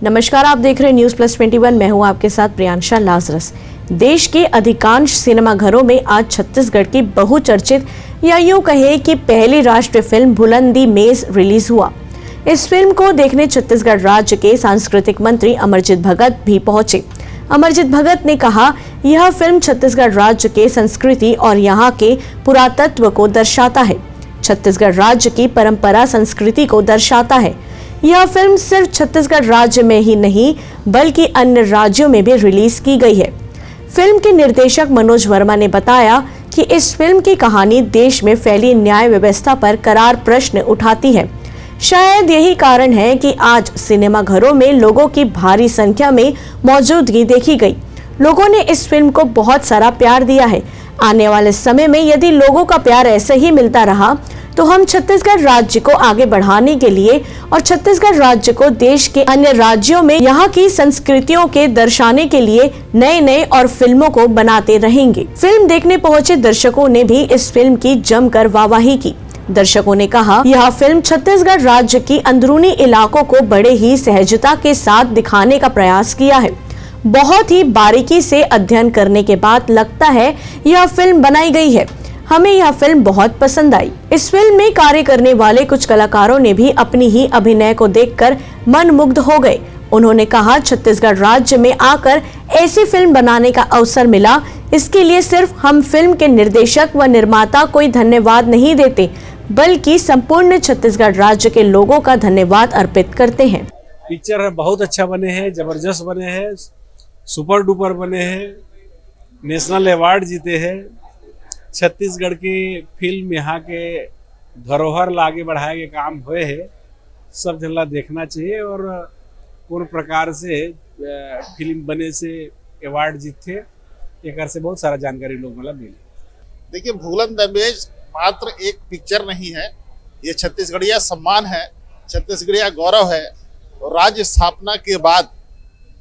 नमस्कार, आप देख रहे हैं न्यूज प्लस 21। मैं हूं आपके साथ प्रियांशा लाजरस। देश के अधिकांश सिनेमाघरों में आज छत्तीसगढ़ की बहुचर्चित या यूं कहे कि पहली राष्ट्रीय फिल्म बुलंदी मेज रिलीज हुआ। इस फिल्म को देखने छत्तीसगढ़ राज्य के सांस्कृतिक मंत्री अमरजीत भगत भी पहुंचे। अमरजीत भगत ने कहा, यह फिल्म छत्तीसगढ़ राज्य के संस्कृति और यहाँ के पुरातत्व को दर्शाता है। छत्तीसगढ़ राज्य की परंपरा संस्कृति को दर्शाता है। यह फिल्म सिर्फ छत्तीसगढ़ राज्य में ही नहीं बल्कि अन्य राज्यों में भी रिलीज की गई है। फिल्म के निर्देशक मनोज वर्मा ने बताया कि इस फिल्म की कहानी देश में फैली न्याय व्यवस्था पर करार प्रश्न उठाती है। शायद यही कारण है कि आज सिनेमाघरों में लोगों की भारी संख्या में मौजूदगी देखी गई। लोगों ने इस फिल्म को बहुत सारा प्यार दिया है। आने वाले समय में यदि लोगों का प्यार ऐसे ही मिलता रहा तो हम छत्तीसगढ़ राज्य को आगे बढ़ाने के लिए और छत्तीसगढ़ राज्य को देश के अन्य राज्यों में यहाँ की संस्कृतियों के दर्शाने के लिए नए और फिल्मों को बनाते रहेंगे। फिल्म देखने पहुंचे दर्शकों ने भी इस फिल्म की जमकर वाहवाही की। दर्शकों ने कहा, यह फिल्म छत्तीसगढ़ राज्य की अंदरूनी इलाकों को बड़े ही सहजता के साथ दिखाने का प्रयास किया है। बहुत ही बारीकी से अध्ययन करने के बाद लगता है यह फिल्म बनाई गई है। हमें यह फिल्म बहुत पसंद आई। इस फिल्म में कार्य करने वाले कुछ कलाकारों ने भी अपनी ही अभिनय को देखकर मन मुग्ध हो गए। उन्होंने कहा, छत्तीसगढ़ राज्य में आकर ऐसी फिल्म बनाने का अवसर मिला, इसके लिए सिर्फ हम फिल्म के निर्देशक व निर्माता को धन्यवाद नहीं देते बल्कि संपूर्ण छत्तीसगढ़ राज्य के लोगों का धन्यवाद अर्पित करते हैं। पिक्चर बहुत अच्छा बने हैं, जबरदस्त बने हैं, सुपर डुपर बने हैं, नेशनल अवार्ड जीते हैं। छत्तीसगढ़ की फिल्म यहाँ के धरोहर लागे बढ़ाए के काम हुए है, सब जला देखना चाहिए। और पूर्ण प्रकार से फिल्म बने से अवार्ड जीते, एक से बहुत सारा जानकारी लोग मतलब मिले। देखिए, बुलंदी मेज मात्र एक पिक्चर नहीं है, ये छत्तीसगढ़िया सम्मान है, छत्तीसगढ़िया गौरव है और राज्य स्थापना के बाद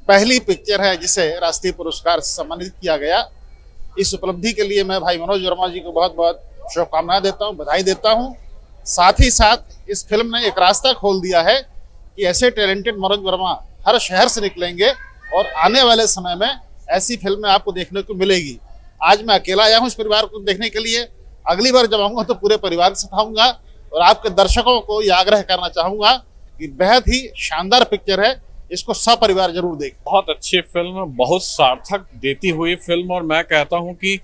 पहली पिक्चर है जिसे राष्ट्रीय पुरस्कार से सम्मानित किया गया। इस उपलब्धि के लिए मैं भाई मनोज वर्मा जी को बहुत बहुत शुभकामनाएं देता हूं, बधाई देता हूं। साथ ही साथ इस फिल्म ने एक रास्ता खोल दिया है कि ऐसे टैलेंटेड मनोज वर्मा हर शहर से निकलेंगे और आने वाले समय में ऐसी फिल्में आपको देखने को मिलेगी। आज मैं अकेला आया हूं इस परिवार को देखने के लिए, अगली बार जब आऊंगा तो पूरे परिवार के साथ आऊंगा और आपके दर्शकों को ये आग्रह करना चाहूंगा कि बेहद ही शानदार पिक्चर है, इसको सपरिवार जरूर देखें। बहुत अच्छी फिल्म, बहुत सार्थक देती हुई फिल्म और मैं कहता हूं कि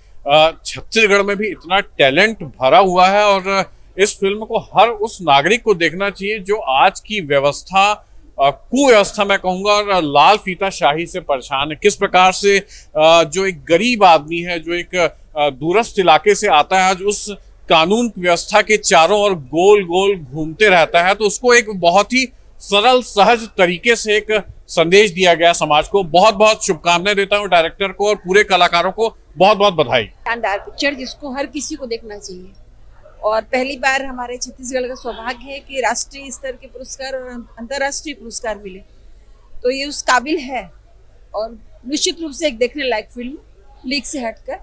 छत्तीसगढ़ में भी इतना टैलेंट भरा हुआ है और इस फिल्म को हर उस नागरिक को देखना चाहिए जो आज की व्यवस्था, कुव्यवस्था मैं कहूंगा, और लाल फीताशाही से परेशान है। किस प्रकार से जो एक गरीब आदमी है, जो एक दूरस्थ इलाके से आता है, आज उस कानून व्यवस्था के चारों ओर गोल गोल घूमते रहता है, तो उसको एक बहुत ही सरल सहज तरीके से एक संदेश दिया गया समाज को। बहुत बहुत शुभकामनाएं देता हूं डायरेक्टर को और पूरे कलाकारों को, बहुत बहुत बधाई। शानदार पिक्चर जिसको हर किसी को देखना चाहिए और पहली बार हमारे छत्तीसगढ़ का सौभाग्य है कि राष्ट्रीय स्तर के पुरस्कार और अंतर्राष्ट्रीय पुरस्कार मिले, तो ये उस काबिल है और निश्चित रूप से एक देखने लायक फिल्म, लीग से हटकर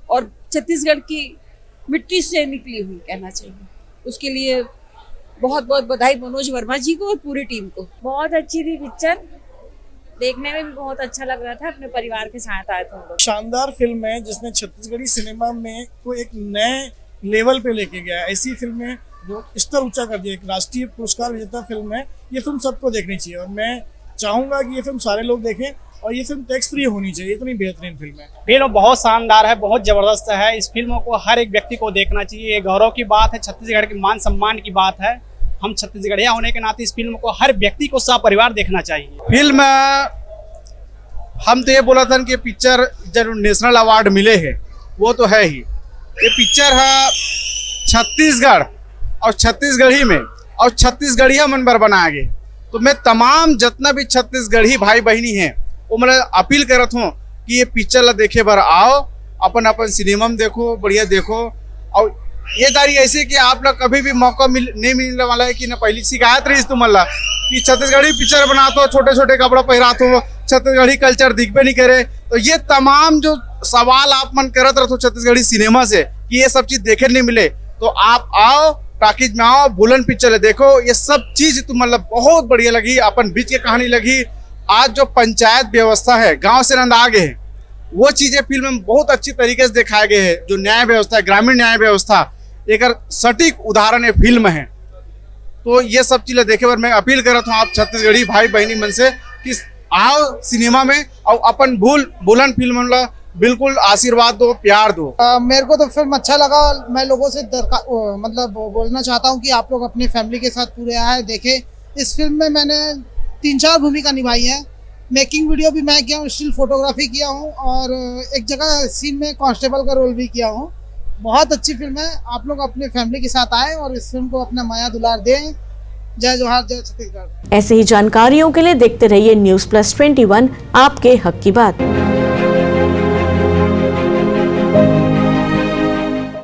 और छत्तीसगढ़ की मिट्टी से निकली हुई कहना चाहिए। उसके लिए बहुत बहुत बधाई मनोज वर्मा जी को और पूरी टीम को। बहुत अच्छी थी पिक्चर, देखने में भी बहुत अच्छा लग रहा था, अपने परिवार के साथ आए थे हम लोग। शानदार फिल्म है जिसने छत्तीसगढ़ी सिनेमा में को एक नए लेवल पे लेके गया। ऐसी फिल्में जो स्तर ऊंचा कर दिया, एक राष्ट्रीय पुरस्कार विजेता फिल्म है, ये फिल्म सबको देखनी चाहिए और मैं चाहूंगा कि ये फिल्म सारे लोग देखें और ये फिल्म टैक्स फ्री होनी चाहिए। इतनी बेहतरीन फिल्म है। फिल्म बहुत शानदार है, बहुत जबरदस्त है। इस फिल्म को हर एक व्यक्ति को देखना चाहिए। ये गौरव की बात है, छत्तीसगढ़ के मान सम्मान की बात है। हम छत्तीसगढ़िया होने के नाते इस फिल्म को हर व्यक्ति को सपरिवार देखना चाहिए। फिल्म हम तो ये बोला था कि पिक्चर जो नेशनल अवार्ड मिले हैं वो तो है ही, ये पिक्चर है छत्तीसगढ़ और छत्तीसगढ़ी में और छत्तीसगढ़िया मन पर बनाया गया। तो मैं तमाम जितना भी छत्तीसगढ़ी भाई बहनी हैं वो मैं अपील करत हूँ कि ये पिक्चर ला देखे बार आओ, अपन अपन सिनेमा में देखो, बढ़िया देखो। और ये दारी ऐसे कि आप लोग कभी भी मौका नहीं मिलने वाला है कि ना पहली शिकायत रही तुम अल्लाह कि छत्तीसगढ़ी पिक्चर बनाते हो, छोटे छोटे कपड़ा पहराते हो, छत्तीसगढ़ी कल्चर दिखबे नहीं करे। तो ये तमाम जो सवाल आप मन करत रहो छत्तीसगढ़ी सिनेमा से कि ये सब चीज देखे नहीं मिले, तो आप आओ, टॉकीज में आओ, बुलंद पिक्चर देखो। ये सब चीज तुम मतलब बहुत बढ़िया लगी, अपन बीच की कहानी लगी, आज जो पंचायत व्यवस्था है, गांव से नंद आगे है, वो चीजें फिल्म में बहुत अच्छी तरीके से दिखाए गए हैं। जो न्याय व्यवस्था है, ग्रामीण न्याय व्यवस्था, एक सटीक उदाहरण है फिल्म है। तो ये सब चीजें देखे और मैं अपील कर रहा हूँ आप छत्तीसगढ़ी भाई बहनी मन से कि आओ सिनेमा में और अपन बुलंद फिल्म बिल्कुल आशीर्वाद दो, प्यार दो। मेरे को तो फिल्म अच्छा लगा। मैं लोगों से मतलब बोलना चाहता हूँ कि आप लोग अपने फैमिली के साथ पूरे आए देखें। इस फिल्म में मैंने 3-4 भूमिका निभाई है। मेकिंग वीडियो भी मैं किया हूँ, स्टिल फोटोग्राफी किया हूँ और एक जगह सीन में कांस्टेबल का रोल भी किया हूँ। बहुत अच्छी फिल्म है। आप लोग अपने फैमिली के साथ आए और इस फिल्म को अपना माया दुलार दें। जय जोहार, जय छत्तीसगढ़। ऐसे ही जानकारियों के लिए देखते रहिए News Plus 21, आपके हक की बात।